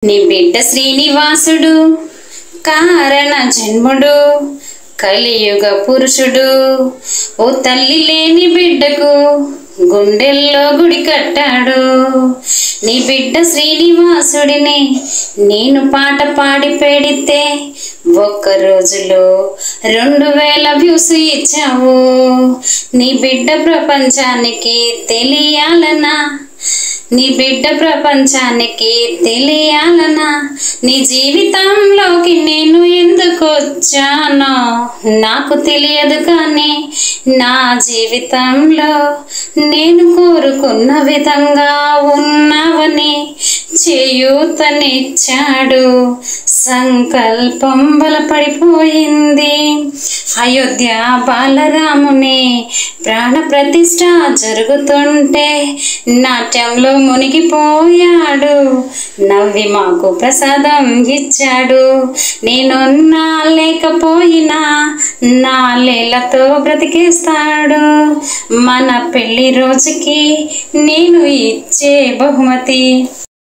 నీ బిడ్డ శ్రీనివాసుడు కారణ జన్ముడు కలియుగ పురుషుడు ఓ తల్లి లేని బిడ్డకు గుండెల్లో గుడి కట్టాడు। నీ బిడ్డ శ్రీనివాసుడిని నేను పాట పాడి పెడితే ఒక్క రోజులో 2000 వ్యూస్ ఇచ్చావు। నీ బిడ్డ ప్రపంచానికి తెలియాలనా, నీ బిడ్డ ప్రపంచానికి తెలియాలనా, నీ జీవితంలోకి నేను ఎందుకు వచ్చానో నాకు తెలియదు, కానీ నా జీవితంలో నేను కోరుకున్న విధంగా ఉన్నావని చేయూతనిచ్చాడు। సంకల్పం బలపడిపోయింది। అయోధ్య బాలరాముని ప్రాణ ప్రతిష్ఠ జరుగుతుంటే నాట్యంలో మునిగిపోయాడు, నవ్వి మాకు ప్రసాదం ఇచ్చాడు। నేనున్నా లేకపోయినా నా లీలతో బ్రతికేస్తాడు। మన పెళ్లి రోజుకి నేను ఇచ్చే బహుమతి